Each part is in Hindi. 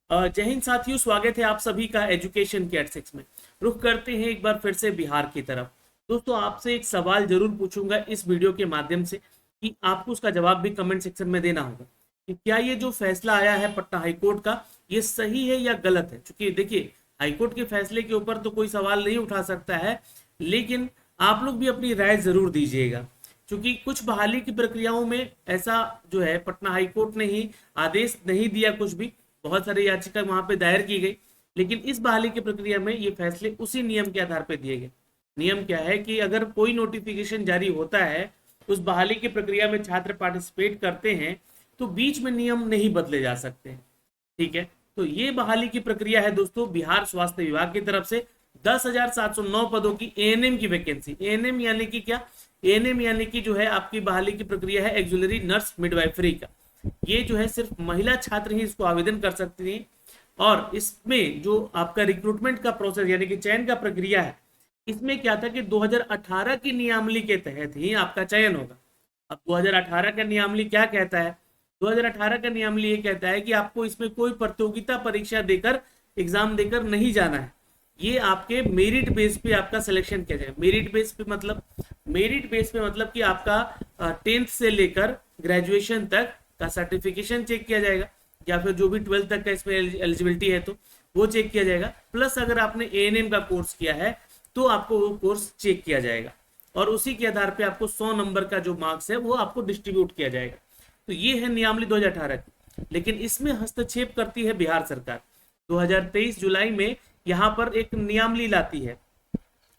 जय हिंद साथियों, स्वागत है आप सभी का एजुकेशन के एट6 में। रुख करते हैं एक बार फिर से बिहार की तरफ। दोस्तों, आपसे एक सवाल जरूर पूछूंगा इस वीडियो के माध्यम से कि आपको उसका जवाब भी कमेंट सेक्शन में देना होगा कि क्या ये जो फैसला आया है पटना हाईकोर्ट का, ये सही है या गलत है। क्योंकि देखिए, हाईकोर्ट के फैसले के ऊपर तो कोई सवाल नहीं उठा सकता है, लेकिन आप लोग भी अपनी राय जरूर दीजिएगा। क्योंकि कुछ बहाली की प्रक्रियाओं में ऐसा जो है पटना हाईकोर्ट ने ही आदेश नहीं दिया, कुछ भी बहुत सारी याचिका वहां पे दायर की गई, लेकिन इस बहाली की प्रक्रिया में ये फैसले उसी नियम के आधार पर दिए गए। नियम क्या है कि अगर कोई नोटिफिकेशन जारी होता है, उस बहाली की प्रक्रिया में छात्र पार्टिसिपेट करते हैं, तो बीच में नियम नहीं बदले जा सकते हैं। ठीक है, तो ये बहाली की प्रक्रिया है दोस्तों बिहार स्वास्थ्य विभाग की तरफ से 10,709 पदों की एएनएम की वैकेंसी। एएनएम यानी कि क्या? एएनएम यानी कि जो है आपकी बहाली की प्रक्रिया है एक्सुलरी नर्स मिडवाइफरी का। ये जो है सिर्फ महिला छात्र ही इसको आवेदन कर सकती हैं, और इसमें जो आपका रिक्रूटमेंट का प्रोसेस यानी कि चयन का प्रक्रिया है, इसमें क्या था कि 2018 की नियमावली के तहत ही आपका चयन होगा। अब 2018 का नियमावली क्या कहता है? 2018 का नियमावली ये कहता है कि आपको इसमें कोई प्रतियोगिता परीक्षा देकर, एग्जाम देकर नहीं जाना है। ये आपके मेरिट बेस पे आपका सिलेक्शन किया जाएगा। मेरिट बेस पे मतलब, मेरिट बेस पे मतलब कि आपका 10th से लेकर ग्रेजुएशन तक का सर्टिफिकेशन चेक किया जाएगा, या फिर जो भी 12th तक का इसमें एलिजिबिलिटी है तो वो चेक किया जाएगा। प्लस अगर आपने एएनएम का कोर्स किया है तो आपको वो कोर्स चेक किया जाएगा, और उसी के आधार पे आपको 100 नंबर का जो मार्क्स है वो आपको डिस्ट्रीब्यूट किया जाएगा। तो ये है नियमावली 2018 की। लेकिन इसमें हस्तक्षेप करती है बिहार सरकार। 2023 जुलाई में यहाँ पर एक नियमावली लाती है,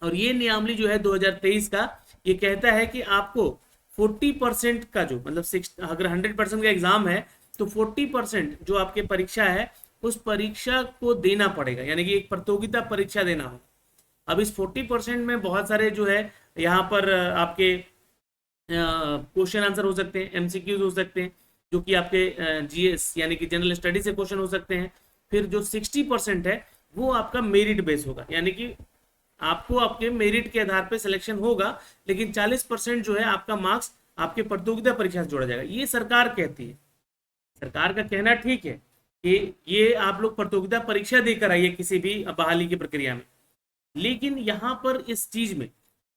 और ये नियमावली जो है 2023 का, ये कहता है कि आपको 40% का जो मतलब अगर 100% का एग्जाम है तो 40% जो आपके परीक्षा है उस परीक्षा को देना पड़ेगा, यानी कि एक प्रतियोगिता परीक्षा देना हो। अब इस 40% में बहुत सारे जो है यहाँ पर आपके क्वेश्चन आंसर हो सकते हैं, एमसीक्यूज हो सकते हैं, जो कि आपके जीएस यानी कि जनरल स्टडी से क्वेश्चन हो सकते हैं। फिर जो 60% है वो आपका मेरिट बेस होगा, यानी कि आपको आपके मेरिट के आधार पे सिलेक्शन होगा, लेकिन 40% जो है आपका मार्क्स आपके प्रतियोगिता परीक्षा से जोड़ा जाएगा। ये सरकार कहती है, सरकार का कहना ठीक है कि ये आप लोग प्रतियोगिता परीक्षा देकर आइए किसी भी बहाली की प्रक्रिया में। लेकिन यहाँ पर इस चीज में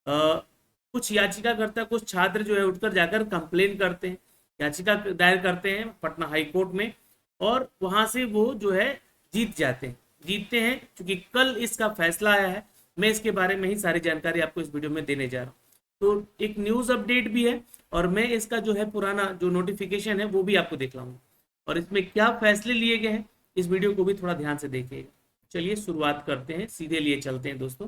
कुछ याचिकाकर्ता, कुछ छात्र जो है उठकर जाकर कंप्लेन करते हैं, याचिका दायर करते हैं पटना हाई कोर्ट में, और वहां से वो जो है जीतते हैं। क्योंकि कल इसका फैसला आया है, मैं इसके बारे में ही सारी जानकारी आपको इस वीडियो में देने जा रहा हूँ। तो एक न्यूज अपडेट भी है, और मैं इसका जो है पुराना जो नोटिफिकेशन है वो भी आपको दिखलाऊंगा, और इसमें क्या फैसले लिए गए हैं इस वीडियो को भी थोड़ा ध्यान से देखिएगा। चलिए शुरुआत करते हैं, सीधे लिए चलते हैं दोस्तों।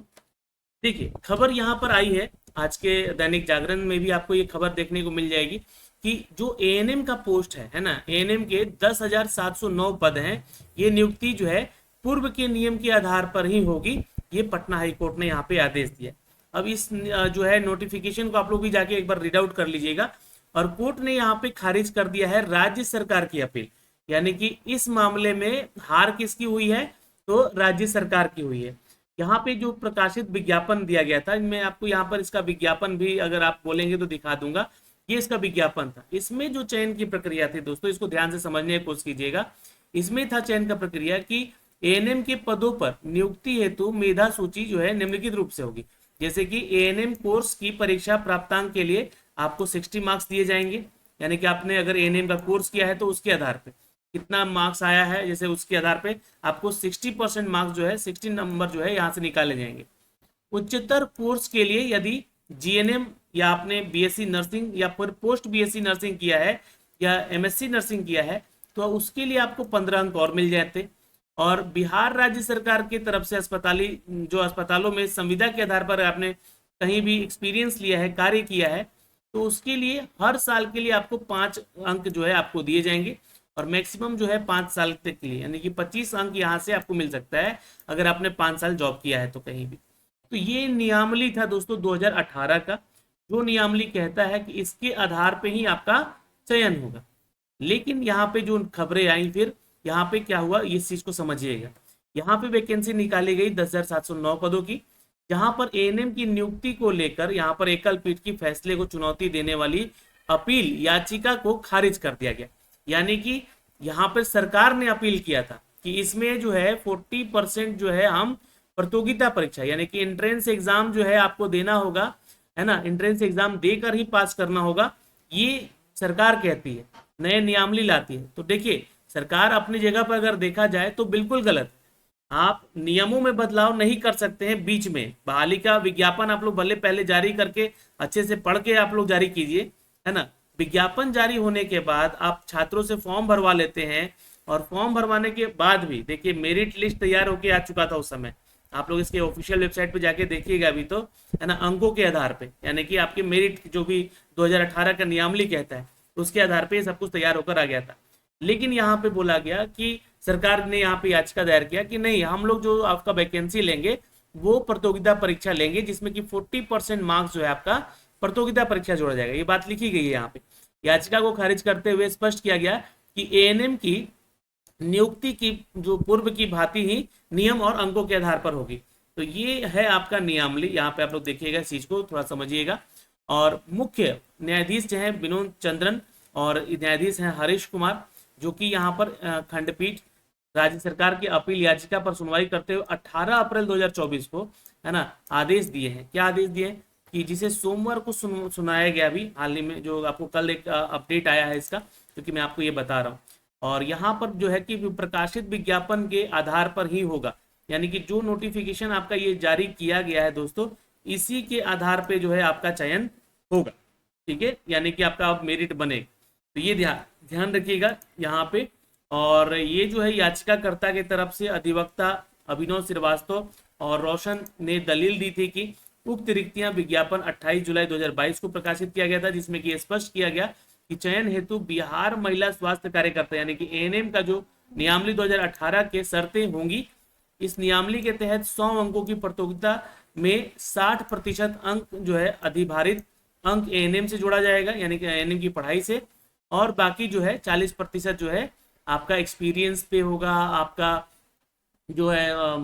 देखिए, खबर यहाँ पर आई है, आज के दैनिक जागरण में भी आपको ये खबर देखने को मिल जाएगी कि जो एएनएम का पोस्ट है ना, एएनएम के 10,709 पद हैं। ये नियुक्ति जो है पूर्व के नियम के आधार पर ही होगी, ये पटना हाई कोर्ट ने यहाँ पे आदेश दिया। अब इस जो है नोटिफिकेशन को आप लोग भी जाके एक बार रीड आउट कर लीजिएगा। और कोर्ट ने यहाँ पे खारिज कर दिया है राज्य सरकार की अपील, यानी कि इस मामले में हार किसकी हुई है? तो राज्य सरकार की हुई है। यहाँ पे जो प्रकाशित विज्ञापन दिया गया था, मैं आपको यहाँ पर इसका विज्ञापन भी अगर आप बोलेंगे तो दिखा दूंगा। ये इसका विज्ञापन था। इसमें जो चयन की प्रक्रिया थी दोस्तों, इसको ध्यान से समझने की कोशिश कीजिएगा। इसमें था चयन का प्रक्रिया कि एएनएम के पदों पर नियुक्ति हेतु मेधा सूची जो है निम्नलिखित रूप से होगी। जैसे कि एएनएम कोर्स की परीक्षा प्राप्तांक के लिए आपको 60 मार्क्स दिए जाएंगे, यानी कि आपने अगर एएनएम का कोर्स किया है तो उसके आधार पे कितना मार्क्स आया है, जैसे उसके आधार पे आपको 60% मार्क्स जो है, 60 नंबर जो है यहाँ से निकाले जाएंगे। उच्चतर कोर्स के लिए यदि जीएनएम या आपने बीएससी नर्सिंग या फिर पोस्ट बीएससी नर्सिंग किया है या एमएससी नर्सिंग किया है, तो उसके लिए आपको 15 अंक और मिल जाते। और बिहार राज्य सरकार की तरफ से अस्पतालों में संविदा के आधार पर आपने कहीं भी एक्सपीरियंस लिया है, कार्य किया है, तो उसके लिए हर साल के लिए आपको 5 अंक जो है आपको दिए जाएंगे, और मैक्सिमम जो है 5 साल तक के लिए, यानी कि 25 अंक यहाँ से आपको मिल सकता है अगर आपने 5 साल जॉब किया है तो कहीं भी। तो ये नियमावली था दोस्तों 2018 का, जो नियमावली कहता है कि इसके आधार पे ही आपका चयन होगा। लेकिन यहाँ पे जो खबरें आई, फिर यहाँ पे क्या हुआ इस चीज को समझिएगा। यहाँ पे वैकेंसी निकाली गई 10,709 पदों की, जहां पर एएनएम की नियुक्ति को लेकर यहाँ पर एकल पीठ की फैसले को चुनौती देने वाली अपील याचिका को खारिज कर दिया गया। यानी कि यहाँ पर सरकार ने अपील किया था कि इसमें जो है 40% जो है हम प्रतियोगिता परीक्षा यानी कि एंट्रेंस एग्जाम जो है आपको देना होगा, है ना, एंट्रेंस एग्जाम देकर ही पास करना होगा, ये सरकार कहती है, नए नियमावली लाती है। तो देखिए सरकार अपनी जगह पर अगर देखा जाए तो बिल्कुल गलत, आप नियमों में बदलाव नहीं कर सकते हैं बीच में। बहाली का विज्ञापन आप लोग भले पहले जारी करके अच्छे से पढ़ के आप लोग जारी कीजिए, है ना, विज्ञापन जारी होने के बाद आप छात्रों से फॉर्म भरवा लेते हैं, और फॉर्म भरवाने के बाद भी देखिए मेरिट लिस्ट तैयार होके आ चुका था उस समय, आप लोग इसके ऑफिशियल वेबसाइट पे जाके देखिएगा अभी तो, है ना, अंकों के आधार पे, यानी कि आपके मेरिट जो भी 2018 का नियमावली कहता है उसके आधार पे सब कुछ तैयार होकर आ गया था। लेकिन यहाँ पे बोला गया कि सरकार ने यहाँ पे याचिका दायर किया कि नहीं, हम लोग जो आपका वैकेंसी लेंगे वो प्रतियोगिता परीक्षा लेंगे, जिसमें कि 40% मार्क्स जो है आपका प्रतियोगिता परीक्षा जोड़ा जाएगा। ये बात लिखी गई है यहाँ पे। याचिका को खारिज करते हुए स्पष्ट किया गया कि एएनएम की नियुक्ति की जो पूर्व की भांति ही नियम और अंकों के आधार पर होगी। तो ये है आपका नियमावली, यहाँ पे आप लोग देखिएगा, इस चीज को थोड़ा समझिएगा। और मुख्य न्यायाधीश जो है विनोद चंद्रन और न्यायाधीश हैं हरीश कुमार, जो कि यहाँ पर खंडपीठ राज्य सरकार की अपील याचिका पर सुनवाई करते हुए 18 अप्रैल 2024 को, है ना, आदेश दिए हैं। क्या आदेश दिए हैं कि जिसे सोमवार को सुनाया गया, अभी हाल ही में जो आपको कल एक अपडेट आया है इसका, क्योंकि मैं आपको ये बता रहा हूँ। और यहाँ पर जो है कि प्रकाशित विज्ञापन के आधार पर ही होगा, यानी कि जो नोटिफिकेशन आपका ये जारी किया गया है दोस्तों, इसी के आधार पे जो है आपका चयन होगा, ठीक है, यानी कि आपका अब मेरिट बने। तो ये ध्यान रखिएगा यहाँ पे। और ये जो है याचिकाकर्ता की तरफ से अधिवक्ता अभिनव श्रीवास्तव और रोशन ने दलील दी थी कि उक्त रिक्तियां विज्ञापन 28 जुलाई 2022 को प्रकाशित किया गया था, जिसमें कि स्पष्ट किया गया कि चयन हेतु बिहार महिला स्वास्थ्य कार्यकर्ता यानी कि एएनएम का जो नियमावली 2018 के शर्तें होंगी, इस नियमावली के तहत 100 अंकों की प्रतियोगिता में 60% अंक जो है अधिभारित अंक एएनएम से जोड़ा जाएगा, यानी कि एएनएम की पढ़ाई से, और बाकी जो है 40% जो है आपका एक्सपीरियंस पे होगा, आपका जो है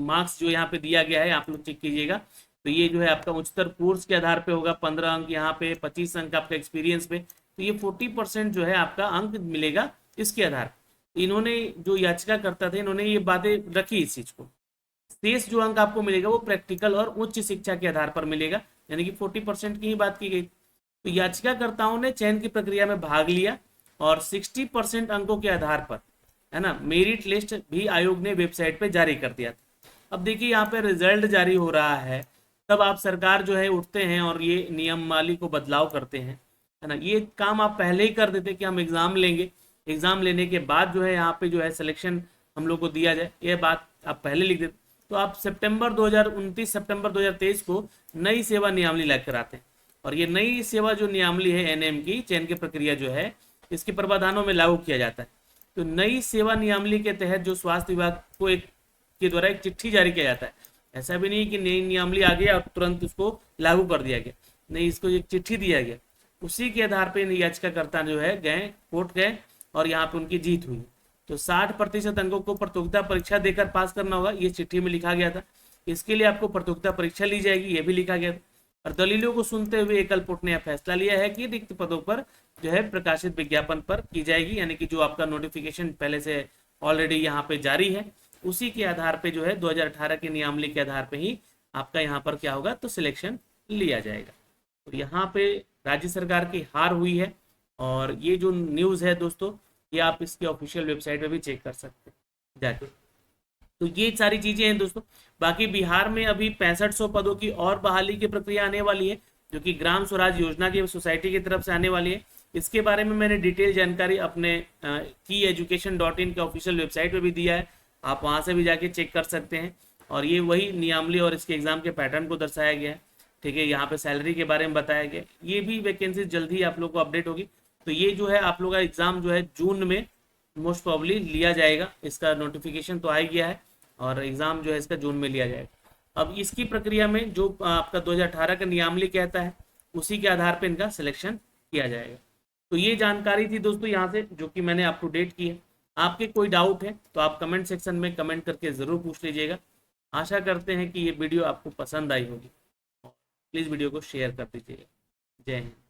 मार्क्स जो यहाँ पे दिया गया है आप लोग चेक कीजिएगा। तो ये जो है आपका उच्चतर कोर्स के आधार पे होगा, 15 अंक यहाँ पे, 25 अंक आपका एक्सपीरियंस पे, तो ये 40% जो है आपका अंक मिलेगा इसके आधार। इन्होंने जो याचिका करता थे, इन्होंने ये बातें रखी इस चीज को। शेष जो अंक आपको मिलेगा वो प्रैक्टिकल और उच्च शिक्षा के आधार पर मिलेगा, यानी कि 40% की ही बात की गई। तो याचिकाकर्ताओं ने चयन की प्रक्रिया में भाग लिया और 60% अंकों के आधार पर, है ना, मेरिट लिस्ट भी आयोग ने वेबसाइट पे जारी कर दिया था। अब देखिए यहाँ पे रिजल्ट जारी हो रहा है, तब आप सरकार जो है उठते हैं और ये नियमावली को बदलाव करते हैं, है ना। ये काम आप पहले ही कर देते कि हम एग्जाम लेंगे, एग्जाम लेने के बाद जो है यहाँ पे जो है सिलेक्शन हम लोग को दिया जाए, ये बात आप पहले लिख देते। तो आप 29 सितंबर 2023 को नई सेवा नियमावली लेकर आते हैं, और ये नई सेवा जो नियमावली है एएनएम की चयन की प्रक्रिया जो है इसके प्रावधानों में लागू किया जाता है। तो नई सेवा नियमावली के तहत जो स्वास्थ्य विभाग को के द्वारा एक चिट्ठी जारी किया जाता है, ऐसा भी नहीं कि नई नियमावली आ गया और तुरंत उसको लागू कर दिया गया, नहीं, इसको एक चिट्ठी दिया गया, उसी के आधार पर याचिकाकर्ता जो है गए, कोर्ट गए और यहाँ पे उनकी जीत हुई। तो 60% अंकों को प्रतियोगिता परीक्षा देकर पास करना होगा, ये चिट्ठी में लिखा गया था। इसके लिए आपको प्रतियोगिता परीक्षा ली जाएगी, ये भी लिखा गया था। और दलीलों को सुनते हुए एकल कोर्ट ने फैसला लिया है कि रिक्त पदों पर जो है प्रकाशित विज्ञापन पर की जाएगी, यानी कि जो आपका नोटिफिकेशन पहले से ऑलरेडी यहाँ पे जारी है, उसी के आधार पे जो है 2018 के नियमावली के आधार पे ही आपका यहाँ पर क्या होगा, तो सिलेक्शन लिया जाएगा। तो यहाँ पे राज्य सरकार की हार हुई है, और ये जो न्यूज़ है दोस्तों, ये आप इसके ऑफिशियल वेबसाइट पे भी चेक कर सकते हैं जाके। तो ये सारी चीजें हैं दोस्तों। बाकी बिहार में अभी 6500 पदों की और बहाली की प्रक्रिया आने वाली है, जो कि ग्राम स्वराज योजना की सोसाइटी की तरफ से आने वाली है। इसके बारे में मैंने डिटेल जानकारी अपने kyeducation.in के ऑफिशियल वेबसाइट पे भी दिया है, आप वहां से भी जाके चेक कर सकते हैं। और ये वही नियमावली और इसके एग्जाम के पैटर्न को दर्शाया गया है, ठीक है। यहाँ पे सैलरी के बारे में बताया गया, ये भी वैकेंसी जल्द ही आप लोग को अपडेट होगी। तो ये जो है आप लोग का एग्जाम जो है जून में मोस्ट प्रॉब्ली लिया जाएगा, इसका नोटिफिकेशन तो आ ही गया है, और एग्जाम जो है इसका जून में लिया जाएगा। अब इसकी प्रक्रिया में जो आपका 2018 का नियमावली कहता है, उसी के आधार पर इनका सिलेक्शन किया जाएगा। तो ये जानकारी थी दोस्तों यहाँ से, जो कि मैंने अप टू डेट की है। आपके कोई डाउट है तो आप कमेंट सेक्शन में कमेंट करके ज़रूर पूछ लीजिएगा। आशा करते हैं कि ये वीडियो आपको पसंद आई होगी, प्लीज़ वीडियो को शेयर कर दीजिएगा। जय हिंद।